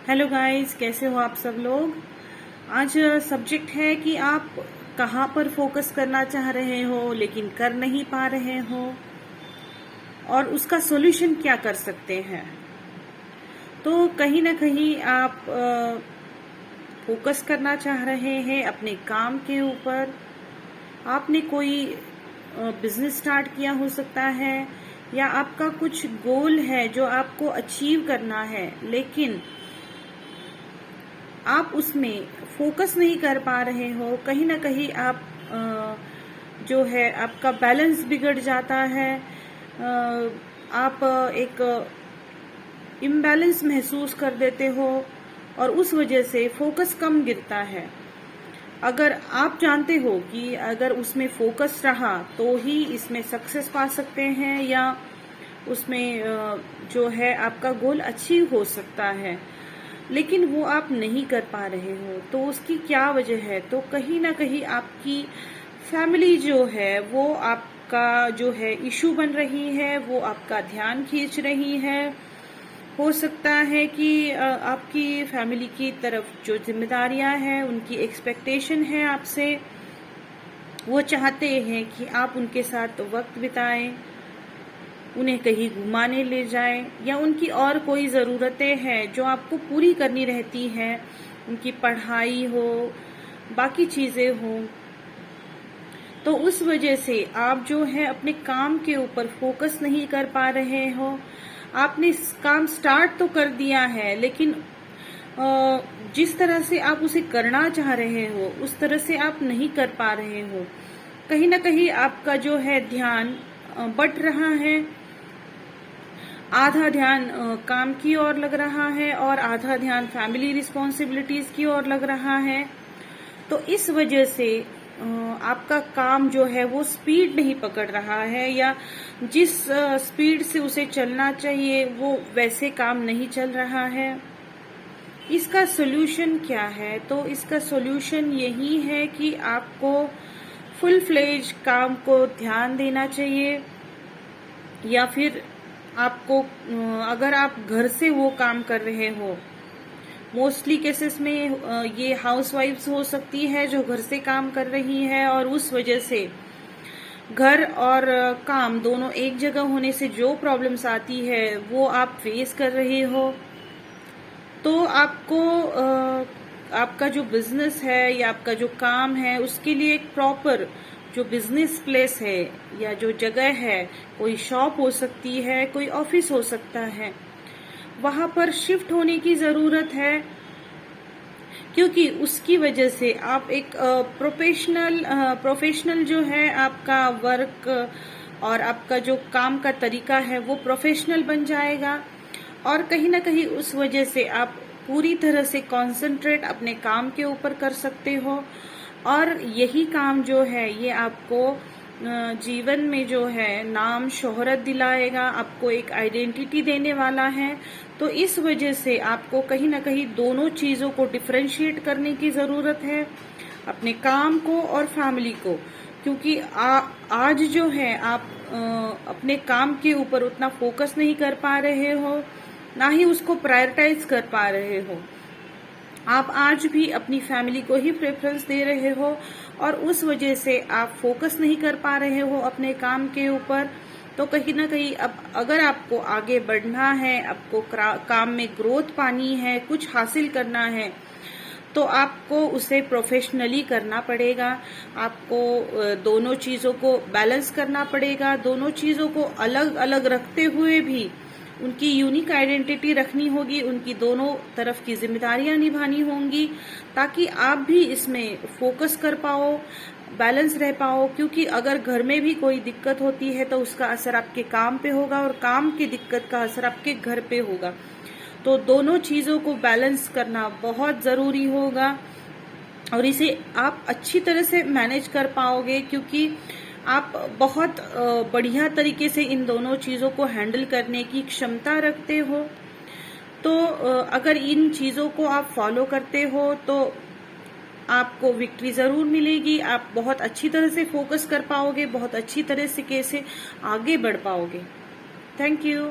Hello guys, कैसे हो आप सब लोग। आज सब्जेक्ट है कि आप कहाँ पर फोकस करना चाह रहे हो लेकिन कर नहीं पा रहे हो और उसका सॉल्यूशन क्या कर सकते हैं। तो कहीं ना कहीं आप फोकस करना चाह रहे हैं अपने काम के ऊपर। आपने कोई बिजनेस स्टार्ट किया हो सकता है, या आपका कुछ गोल है जो आपको अचीव करना है, लेकिन आप उसमें फोकस नहीं कर पा रहे हो। कहीं ना कहीं आप जो है आपका बैलेंस बिगड़ जाता है। आप एक इम्बैलेंस महसूस कर देते हो और उस वजह से फोकस कम गिरता है। अगर आप जानते हो कि अगर उसमें फोकस रहा तो ही इसमें सक्सेस पा सकते हैं, या उसमें जो है आपका गोल अचीव हो सकता है, लेकिन वो आप नहीं कर पा रहे हो, तो उसकी क्या वजह है। तो कहीं ना कहीं आपकी फैमिली जो है वो आपका जो है इशू बन रही है, वो आपका ध्यान खींच रही है। हो सकता है कि आपकी फैमिली की तरफ जो जिम्मेदारियां हैं, उनकी एक्सपेक्टेशन है आपसे। वो चाहते हैं कि आप उनके साथ वक्त बिताएं, उन्हें कहीं घुमाने ले जाएं, या उनकी और कोई ज़रूरतें हैं जो आपको पूरी करनी रहती हैं। उनकी पढ़ाई हो, बाकी चीज़ें हो। तो उस वजह से आप जो है अपने काम के ऊपर फोकस नहीं कर पा रहे हो। आपने काम स्टार्ट तो कर दिया है, लेकिन जिस तरह से आप उसे करना चाह रहे हो उस तरह से आप नहीं कर पा रहे हो। कहीं ना कहीं आपका जो है ध्यान बट रहा है। आधा ध्यान काम की ओर लग रहा है और आधा ध्यान फैमिली रिस्पॉन्सिबिलिटीज की ओर लग रहा है। तो इस वजह से आपका काम जो है वो स्पीड नहीं पकड़ रहा है, या जिस स्पीड से उसे चलना चाहिए वो वैसे काम नहीं चल रहा है। इसका सोल्यूशन क्या है? तो इसका सोल्यूशन यही है कि आपको फुल फ्लेज काम को ध्यान देना चाहिए, या फिर आपको अगर आप घर से वो काम कर रहे हो, मोस्टली केसेस में ये हाउसवाइफ्स हो सकती है जो घर से काम कर रही है, और उस वजह से घर और काम दोनों एक जगह होने से जो प्रॉब्लम्स आती है वो आप फेस कर रहे हो। तो आपको आपका जो बिजनेस है या आपका जो काम है उसके लिए एक प्रॉपर जो बिजनेस प्लेस है या जो जगह है, कोई शॉप हो सकती है, कोई ऑफिस हो सकता है, वहां पर शिफ्ट होने की जरूरत है। क्योंकि उसकी वजह से आप एक प्रोफेशनल जो है आपका वर्क और आपका जो काम का तरीका है वो प्रोफेशनल बन जाएगा, और कहीं ना कहीं उस वजह से आप पूरी तरह से कंसंट्रेट अपने काम के ऊपर कर सकते हो। और यही काम जो है ये आपको जीवन में जो है नाम शोहरत दिलाएगा, आपको एक आइडेंटिटी देने वाला है। तो इस वजह से आपको कहीं ना कहीं दोनों चीजों को डिफरेंशिएट करने की जरूरत है, अपने काम को और फैमिली को। क्योंकि आज जो है आप अपने काम के ऊपर उतना फोकस नहीं कर पा रहे हो, ना ही उसको प्रायोरिटाइज कर पा रहे हो। आप आज भी अपनी फैमिली को ही प्रेफरेंस दे रहे हो, और उस वजह से आप फोकस नहीं कर पा रहे हो अपने काम के ऊपर। तो कहीं ना कहीं अब अगर आपको आगे बढ़ना है, आपको काम में ग्रोथ पानी है, कुछ हासिल करना है, तो आपको उसे प्रोफेशनली करना पड़ेगा। आपको दोनों चीजों को बैलेंस करना पड़ेगा। दोनों चीजों को अलग अलग रखते हुए भी उनकी यूनिक आइडेंटिटी रखनी होगी, उनकी दोनों तरफ की जिम्मेदारियां निभानी होंगी, ताकि आप भी इसमें फोकस कर पाओ, बैलेंस रह पाओ। क्योंकि अगर घर में भी कोई दिक्कत होती है तो उसका असर आपके काम पे होगा, और काम की दिक्कत का असर आपके घर पे होगा। तो दोनों चीजों को बैलेंस करना बहुत जरूरी होगा, और इसे आप अच्छी तरह से मैनेज कर पाओगे, क्योंकि आप बहुत बढ़िया तरीके से इन दोनों चीजों को हैंडल करने की क्षमता रखते हो। तो अगर इन चीजों को आप फॉलो करते हो तो आपको विक्ट्री जरूर मिलेगी। आप बहुत अच्छी तरह से फोकस कर पाओगे, बहुत अच्छी तरह से कैसे आगे बढ़ पाओगे। Thank you.